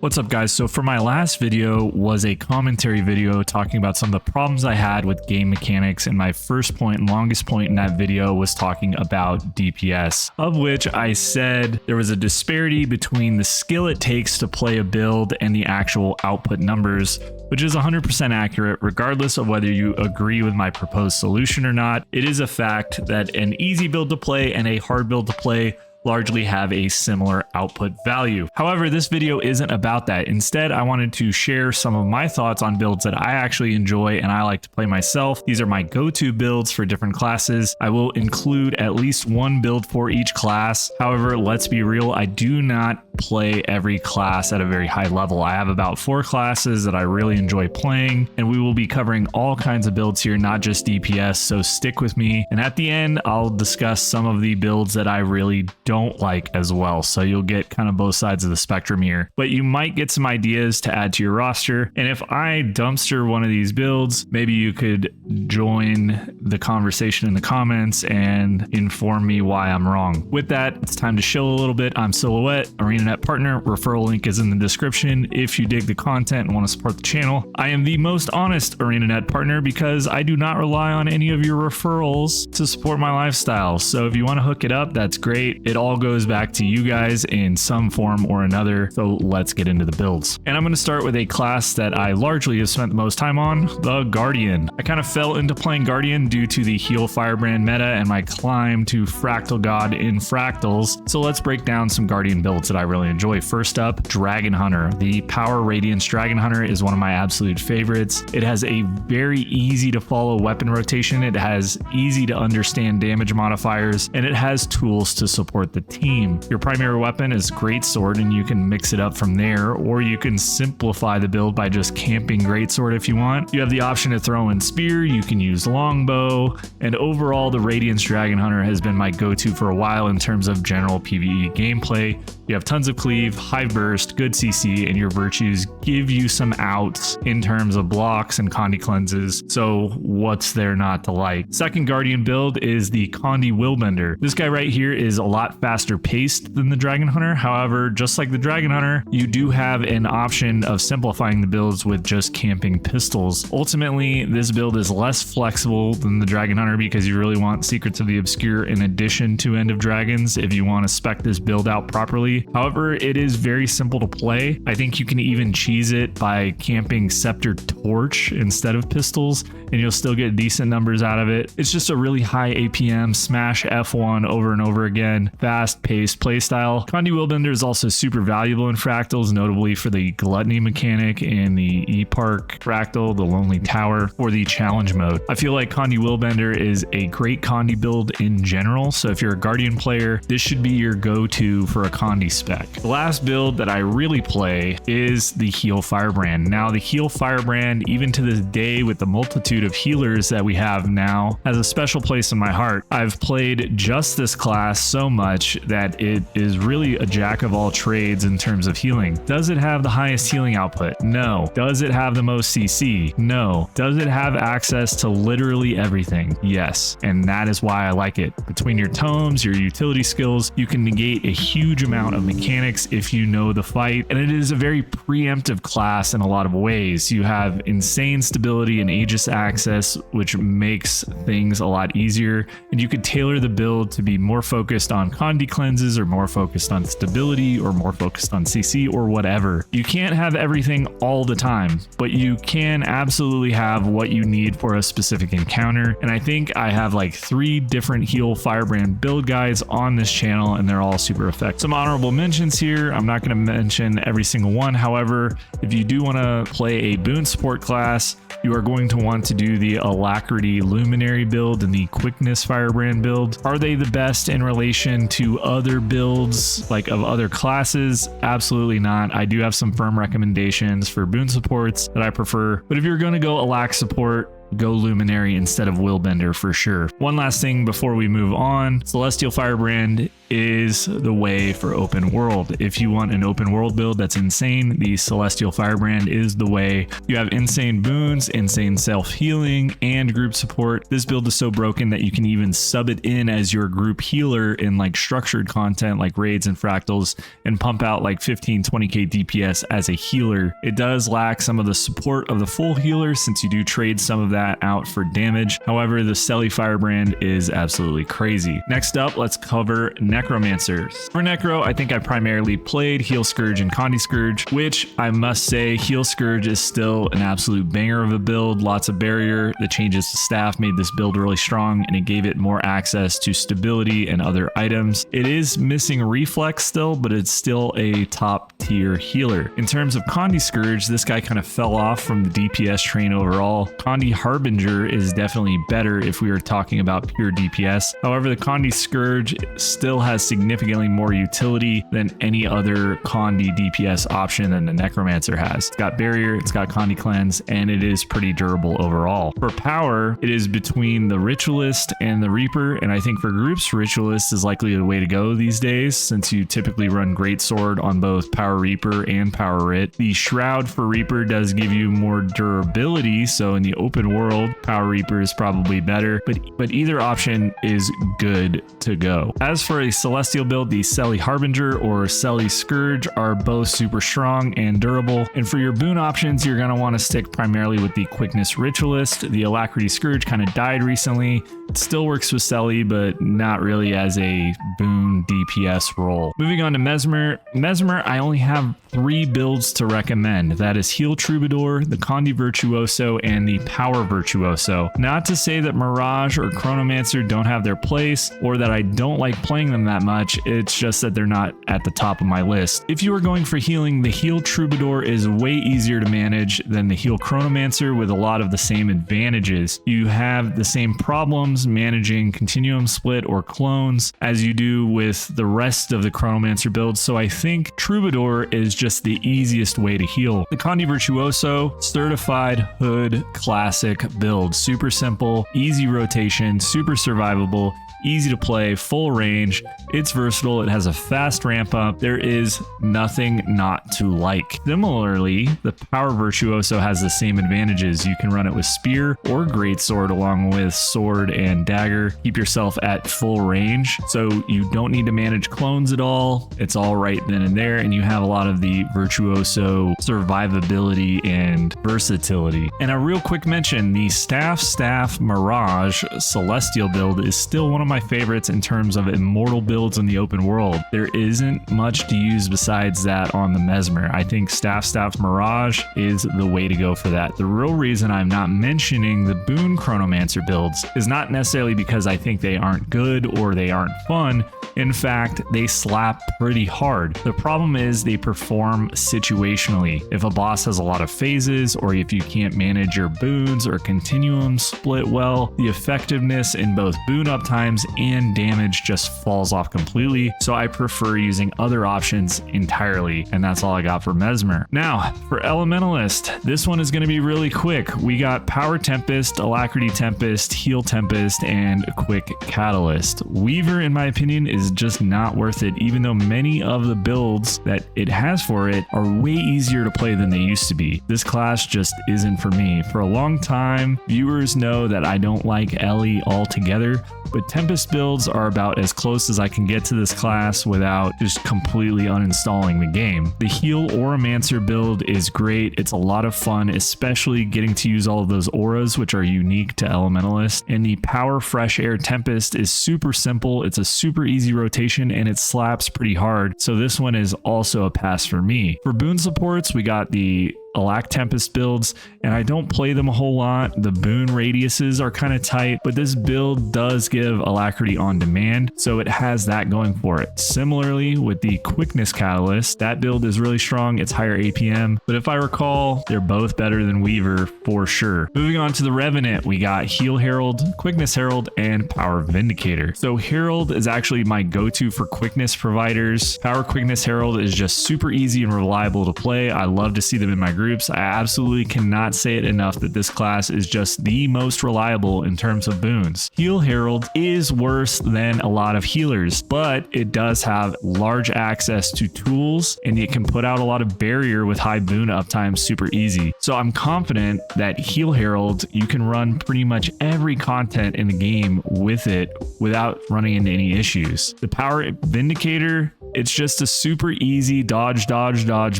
What's up guys? So for my last video was a commentary video talking about some of the problems I had with game mechanics, and my first point and longest point in that video was talking about DPS, of which I said there was a disparity between the skill it takes to play a build and the actual output numbers, which is 100% accurate regardless of whether you agree with my proposed solution or not. It is a fact that an easy build to play and a hard build to play largely have a similar output value. However, this video isn't about that. Instead, I wanted to share some of my thoughts on builds that I actually enjoy and I like to play myself. These are my go-to builds for different classes. I will include at least one build for each class. However, let's be real, I do not play every class at a very high level. I have about 4 classes that I really enjoy playing, and we will be covering all kinds of builds here, not just DPS, so stick with me. And at the end, I'll discuss some of the builds that I really don't like as well, so you'll get kind of both sides of the spectrum here, but you might get some ideas to add to your roster. And if I dumpster one of these builds, maybe you could join the conversation in the comments and inform me why I'm wrong. With that, it's time to chill a little bit. I'm Silhouette, ArenaNet partner. Referral link is in the description if you dig the content and want to support the channel. I am the most honest ArenaNet partner because I do not rely on any of your referrals to support my lifestyle. So if you want to hook it up, that's great. It all goes back to you guys in some form or another. So let's get into the builds. And I'm going to start with a class that I largely have spent the most time on, the Guardian. I kind of fell into playing Guardian due to the Cele Firebrand meta and my climb to Fractal God in Fractals. So let's break down some Guardian builds that I really enjoy. First up, Dragon Hunter. The Power Radiance Dragon Hunter is one of my absolute favorites. It has a very easy to follow weapon rotation. It has easy to understand damage modifiers, and it has tools to support the team. Your primary weapon is Greatsword, and you can mix it up from there, or you can simplify the build by just camping Greatsword if you want. You have the option to throw in Spear, you can use Longbow, and overall the Radiance Dragon Hunter has been my go-to for a while in terms of general PvE gameplay. You have tons of cleave, high burst, good CC, and your virtues give you some outs in terms of blocks and Condi cleanses, so what's there not to like? Second Guardian build is the Condi Willbender. This guy right here is a lot faster paced than the Dragon Hunter. However, just like the Dragon Hunter, you do have an option of simplifying the builds with just camping pistols. Ultimately, this build is less flexible than the Dragon Hunter because you really want Secrets of the Obscure in addition to End of Dragons if you want to spec this build out properly. However, it is very simple to play. I think you can even cheese it by camping Scepter Torch instead of pistols, and you'll still get decent numbers out of it. It's just a really high APM, smash F1 over and over again, fast-paced playstyle. Condi Willbender is also super valuable in Fractals, notably for the Gluttony mechanic and the E-Park Fractal, the Lonely Tower, or the Challenge mode. I feel like Condi Willbender is a great Condi build in general, so if you're a Guardian player, this should be your go-to for a Condi spec. The last build that I really play is the Cele Firebrand. Now, the Cele Firebrand, even to this day with the multitude of healers that we have now, has a special place in my heart. I've played just this class so much that it is really a jack of all trades in terms of healing. Does it have the highest healing output? No. Does it have the most CC? No. Does it have access to literally everything? Yes. And that is why I like it. Between your tomes, your utility skills, you can negate a huge amount of mechanics if you know the fight, and it is a very preemptive class in a lot of ways. You have insane stability and Aegis access, which makes things a lot easier, and you could tailor the build to be more focused on Condi cleanses or more focused on stability or more focused on CC or whatever. You can't have everything all the time, but you can absolutely have what you need for a specific encounter, and I think I have like 3 different Cele Firebrand build guides on this channel, and they're all super effective. Some honorable mentions here. I'm not going to mention every single one. However, if you do want to play a boon support class, you are going to want to do the Alac Luminary build and the Quickness Firebrand build. Are they the best in relation to other builds like of other classes? Absolutely not. I do have some firm recommendations for boon supports that I prefer, but if you're going to go Alac support, go Luminary instead of Willbender for sure. One last thing before we move on, Celestial Firebrand is the way for open world. If you want an open world build that's insane, the Celestial Firebrand is the way. You have insane boons, insane self-healing, and group support. This build is so broken that you can even sub it in as your group healer in like structured content like raids and fractals and pump out like 15-20k DPS as a healer. It does lack some of the support of the full healer since you do trade some of that out for damage. However, the Cele Firebrand is absolutely crazy. Next up, let's cover Necromancers. For Necro, I think I primarily played Heal Scourge and Condi Scourge, which I must say Heal Scourge is still an absolute banger of a build. Lots of barrier. The changes to staff made this build really strong and it gave it more access to stability and other items. It is missing reflex still, but it's still a top tier healer. In terms of Condi Scourge, this guy kind of fell off from the DPS train overall. Condi Harbinger is definitely better if we were talking about pure DPS. However, the Condi Scourge still has significantly more utility than any other Condi DPS option than the Necromancer has. It's got barrier, it's got Condi cleanse, and it is pretty durable overall. For power, it is between the Ritualist and the Reaper, and I think for groups, Ritualist is likely the way to go these days since you typically run Greatsword on both Power Reaper and Power Rit. The Shroud for Reaper does give you more durability, so in the open world, Power Reaper is probably better, but either option is good to go. As for a Celestial build, the Cele Harbinger or Cele Scourge are both super strong and durable, and for your boon options, you're going to want to stick primarily with the Quickness Ritualist. The Alacrity Scourge kind of died recently. It still works with Cele, but not really as a boon DPS role. Moving on to Mesmer. Mesmer, I only have 3 builds to recommend. That is Heal Troubadour, the Condi Virtuoso, and the Power Virtuoso. Not to say that Mirage or Chronomancer don't have their place, or that I don't like playing them that much, it's just that they're not at the top of my list. If you are going for healing, the Heal Troubadour is way easier to manage than the Heal Chronomancer with a lot of the same advantages. You have the same problems managing Continuum Split or clones as you do with the rest of the Chronomancer builds, so I think Troubadour is just the easiest way to heal. The Condi Virtuoso, certified hood classic build. Super simple, easy rotation, super survivable, easy to play, full range. It's versatile. It has a fast ramp up. There is nothing not to like. Similarly, the Power Virtuoso has the same advantages. You can run it with Spear or Greatsword along with Sword and Dagger. Keep yourself at full range, so you don't need to manage clones at all. It's all right then and there, and you have a lot of the Virtuoso survivability and versatility. And a real quick mention, the Staff Mirage Celestial build is still one of my favorites in terms of immortal builds in the open world. There isn't much to use besides that on the Mesmer. I think Staff Mirage is the way to go for that. The real reason I'm not mentioning the Boon Chronomancer builds is not necessarily because I think they aren't good or they aren't fun. In fact, they slap pretty hard. The problem is they perform situationally. If a boss has a lot of phases, or if you can't manage your boons or continuum split well, the effectiveness in both boon uptimes and damage just falls off completely. So I prefer using other options entirely, and that's all I got for Mesmer. Now, for Elementalist, this one is going to be really quick. We got Power Tempest, Alacrity Tempest, Heal Tempest, and Quick Catalyst. Weaver, in my opinion, is just not worth it, even though many of the builds that it has for it are way easier to play than they used to be. This class just isn't for me. For a long time, viewers know that I don't like Ellie altogether, but Tempest builds are about as close as I can get to this class without just completely uninstalling the game. The Heal Auramancer build is great. It's a lot of fun, especially getting to use all of those auras, which are unique to Elementalist. And the Power Fresh Air Tempest is super simple. It's a super easy rotation and it slaps pretty hard. So this one is also a pass for me. For boon supports, we got the Alac Tempest builds, and I don't play them a whole lot. The boon radiuses are kind of tight, but this build does give Alacrity on demand, so it has that going for it. Similarly, with the Quickness Catalyst, that build is really strong. It's higher APM, but if I recall, they're both better than Weaver for sure. Moving on to the Revenant, we got Heal Herald, Quickness Herald, and Power Vindicator. So Herald is actually my go-to for quickness providers. Power Quickness Herald is just super easy and reliable to play. I love to see them in my group. groups. I absolutely cannot say it enough that this class is just the most reliable in terms of boons. HErald is worse than a lot of healers, but it does have large access to tools and it can put out a lot of barrier with high boon uptime super easy. So I'm confident that HErald, you can run pretty much every content in the game with it without running into any issues. The Power Vindicator, it's just a super easy dodge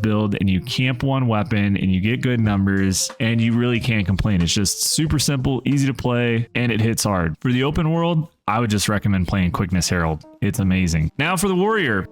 build, and you camp one weapon and you get good numbers and you really can't complain. It's just super simple, easy to play, and it hits hard. For the open world, I would just recommend playing Quickness Herald. It's amazing. Now for the warrior.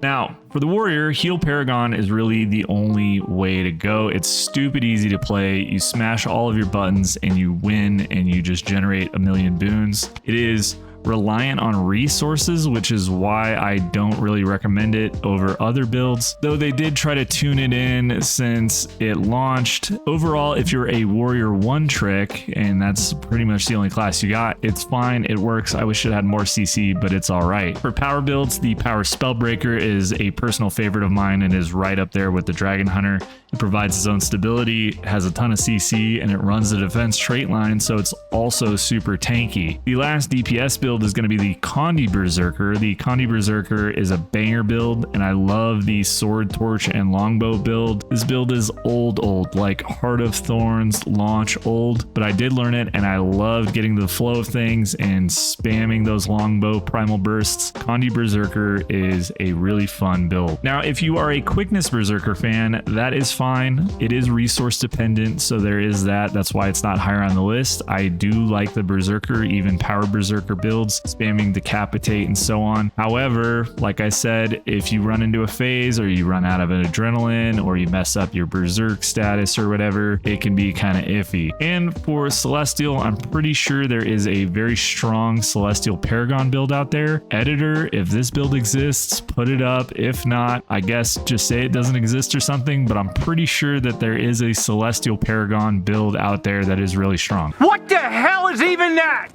Heal Paragon is really the only way to go. It's stupid easy to play. You smash all of your buttons and you win, and you just generate a million boons. It is reliant on resources, which is why I don't really recommend it over other builds, though they did try to tune it in since it launched. Overall, if you're a warrior one trick, and that's pretty much the only class you got, it's fine, it works. I wish it had more CC, but it's all right. For power builds, the Power Spellbreaker is a personal favorite of mine and is right up there with the Dragon Hunter. It provides its own stability, has a ton of CC, and it runs the defense trait line, so it's also super tanky. The last DPS build is going to be the Condi Berserker. The Condi Berserker is a banger build, and I love the Sword, Torch, and Longbow build. This build is old, like Heart of Thorns launch old, but I did learn it, and I loved getting the flow of things and spamming those Longbow primal bursts. Condi Berserker is a really fun build. Now, if you are a Quickness Berserker fan, that is fine. It is resource dependent, so there is that. That's why it's not higher on the list. I do like the Berserker, even Power Berserker builds, spamming Decapitate and so on. However, like I said, if you run into a phase or you run out of an adrenaline or you mess up your Berserk status or whatever, it can be kind of iffy. And for Celestial, I'm pretty sure there is a very strong Celestial Paragon build out there. Editor, if this build exists, put it up. If not, I guess just say it doesn't exist or something, but I'm pretty sure that there is a Celestial Paragon build out there that is really strong. What the hell is even that?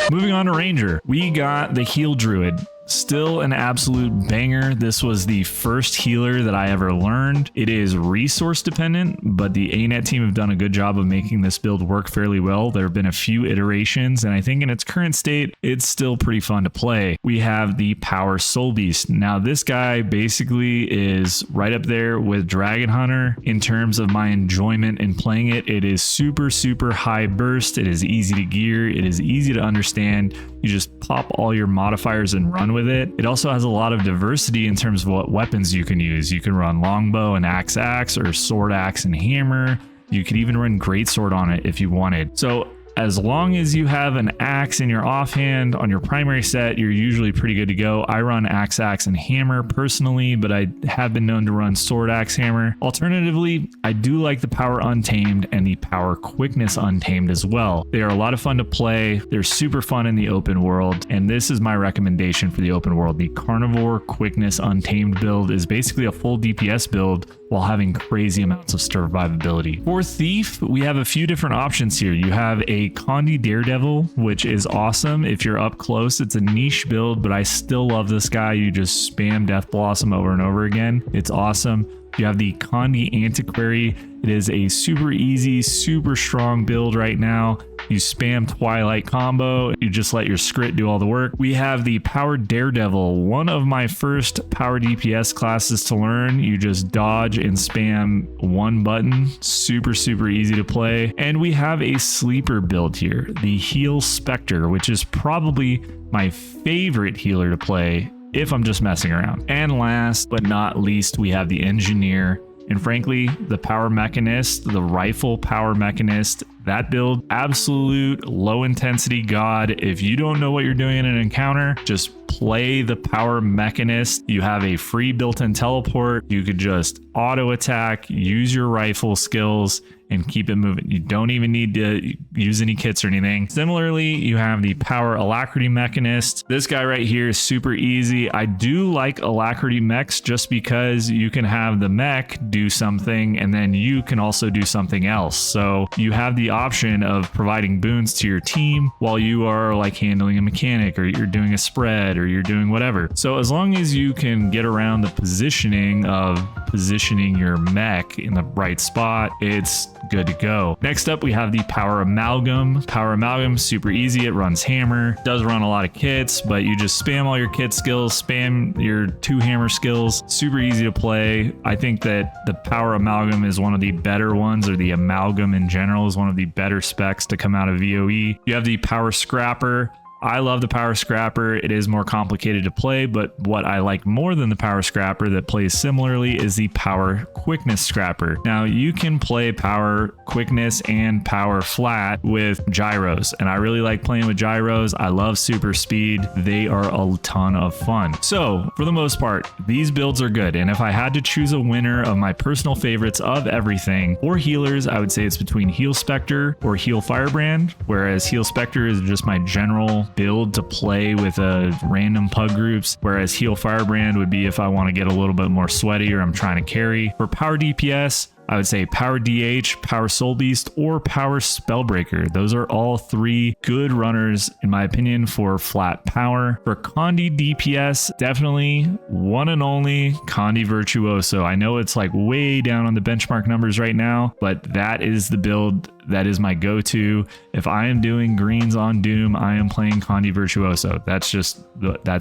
Moving on to Ranger, we got the Heal Druid. Still an absolute banger. This was the first healer that I ever learned. It is resource dependent, but the ANET team have done a good job of making this build work fairly well. There have been a few iterations, and I think in its current state, it's still pretty fun to play. We have the Power Soulbeast. Now, this guy basically is right up there with Dragon Hunter in terms of my enjoyment in playing it. It is super high burst. It is easy to gear. It is easy to understand. You just pop all your modifiers and run with it. It also has a lot of diversity in terms of what weapons you can use. You can run longbow and axe or sword axe and hammer. You could even run greatsword on it if you wanted. So as long as you have an axe in your offhand on your primary set, you're usually pretty good to go. I run axe and hammer personally, but I have been known to run sword axe hammer. Alternatively, I do like the Power Untamed and the Power Quickness Untamed as well. They are a lot of fun to play. They're super fun in the open world, and this is my recommendation for the open world. The Carnivore Quickness Untamed build is basically a full DPS build while having crazy amounts of survivability. For Thief, we have a few different options here. You have a Condi Daredevil, which is awesome if you're up close. It's a niche build, but I still love this guy. You just spam Death Blossom over and over again. It's awesome. You have the Condi Antiquary. It is a super easy, super strong build right now. You spam Twilight combo, you just let your Scrit do all the work. We have the Power Daredevil, one of my first power DPS classes to learn. You just dodge and spam one button, super easy to play. And we have a sleeper build here, the Heal Specter, which is probably my favorite healer to play if I'm just messing around. And last but not least, we have the Engineer. And frankly, the Power Mechanist, the Rifle Power Mechanist, that build, absolute low intensity god. If you don't know what you're doing in an encounter, just play the Power Mechanist. You have a free built-in teleport. You could just auto attack, use your rifle skills, and keep it moving. You don't even need to use any kits or anything. Similarly, you have the Power Alacrity Mechanist. This guy right here is super easy. I do like Alacrity Mechs just because you can have the mech do something and then you can also do something else. So you have the option of providing boons to your team while you are like handling a mechanic, or you're doing a spread, or you're doing whatever. So as long as you can get around the positioning of positioning your mech in the right spot, it's good to go. Next up, we have the Power Amalgam. Power Amalgam, super easy. It runs hammer, does run a lot of kits, but you just spam all your kit skills, spam your 2 hammer skills. Super easy to play. I think that the Power Amalgam is one of the better ones, or the Amalgam in general is one of the better specs to come out of VOE. You have the Power Scrapper. I love the Power Scrapper. It is more complicated to play, but what I like more than the Power Scrapper that plays similarly is the Power Quickness Scrapper. Now, you can play Power Quickness and Power Flat with gyros, and I really like playing with gyros. I love super speed. They are a ton of fun. So, for the most part, these builds are good, and if I had to choose a winner of my personal favorites of everything, for healers, I would say it's between Heal Specter or Heal Firebrand, whereas Heal Specter is just my general build to play with random pug groups, whereas Heal Firebrand would be if I want to get a little bit more sweaty or I'm trying to carry. For power DPS, I would say Power DH, Power Soulbeast, or Power Spellbreaker. Those are all 3 good runners, in my opinion, for flat power. For Condi DPS, definitely one and only Condi Virtuoso. I know it's like way down on the benchmark numbers right now, but that is the build that is my go-to. If I am doing greens on Doom, I am playing Condi Virtuoso. That's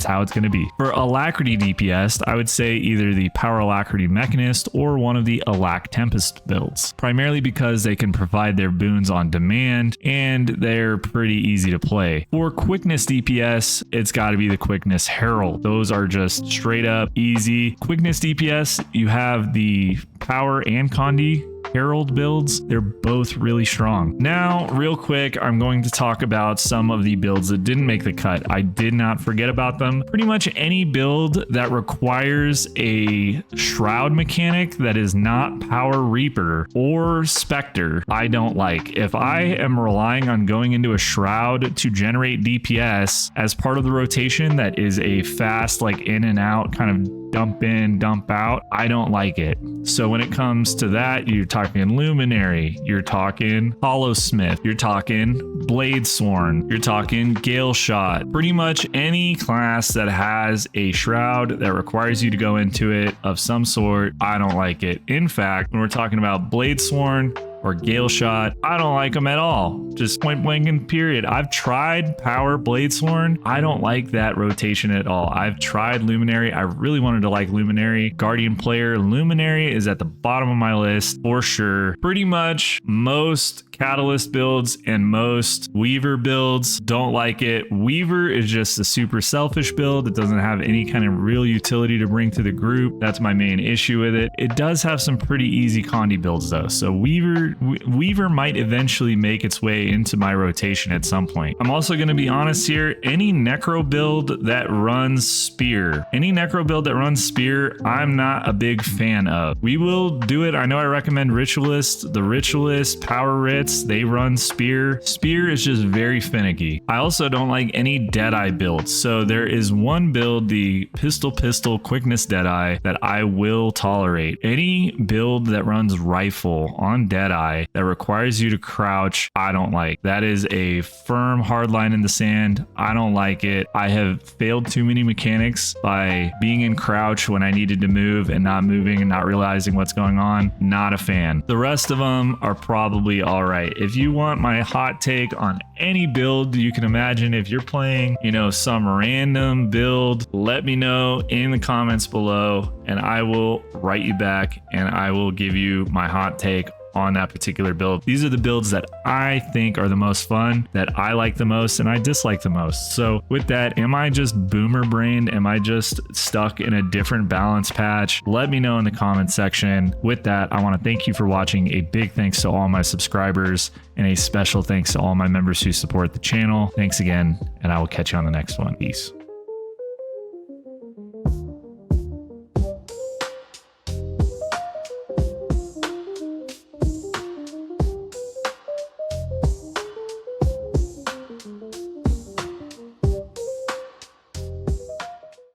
how it's going to be. For Alacrity DPS, I would say either the Power Alacrity Mechanist or one of the Alac Tempest builds, primarily because they can provide their boons on demand and they're pretty easy to play. For Quickness DPS, it's got to be the Quickness HErald. Those are just straight up easy. Quickness DPS, you have the Power and Condi HErald builds. They're both really strong. Now, real quick, I'm going to talk about some of the builds that didn't make the cut. I did not forget about them. Pretty much any build that requires a Shroud mechanic that is not Power Reaper or Specter, I don't like. If I am relying on going into a Shroud to generate DPS as part of the rotation that is a fast, like in and out kind of dump in, dump out, I don't like it. So when it comes to that, you're talking Luminary, you're talking Hollowsmith, you're talking Bladesworn, you're talking Gale Shot. Pretty much any class that has a Shroud that requires you to go into it of some sort, I don't like it. In fact, when we're talking about Bladesworn or Gale Shot, I don't like them at all. Just point blank and period. I've tried Power Bladesworn. I don't like that rotation at all. I've tried Luminary. I really wanted to like Luminary. Guardian player, Luminary is at the bottom of my list for sure. Pretty much most Catalyst builds and most Weaver builds don't like it. Weaver is just a super selfish build. It doesn't have any kind of real utility to bring to the group. That's my main issue with it. It does have some pretty easy Condi builds though. So Weaver might eventually make its way into my rotation at some point. I'm also going to be honest here. Any Necro build that runs Spear, I'm not a big fan of. We will do it. I know I recommend Ritualist. The Ritualist, Power Rits, they run Spear. Spear is just very finicky. I also don't like any Deadeye builds. So there is one build, the Pistol Quickness Deadeye, that I will tolerate. Any build that runs Rifle on Deadeye that requires you to crouch, I don't like. That is a firm hard line in the sand. I don't like it. I have failed too many mechanics by being in crouch when I needed to move and not moving and not realizing what's going on. Not a fan. The rest of them are probably all right. If you want my hot take on any build you can imagine, if you're playing, some random build, let me know in the comments below and I will write you back and I will give you my hot take on that particular build. These are the builds that I think are the most fun, that I like the most and I dislike the most. So with that, am I just boomer brained? Am I just stuck in a different balance patch? Let me know in the comment section. With that, I want to thank you for watching. A big thanks to all my subscribers and a special thanks to all my members who support the channel. Thanks again, and I will catch you on the next one. Peace.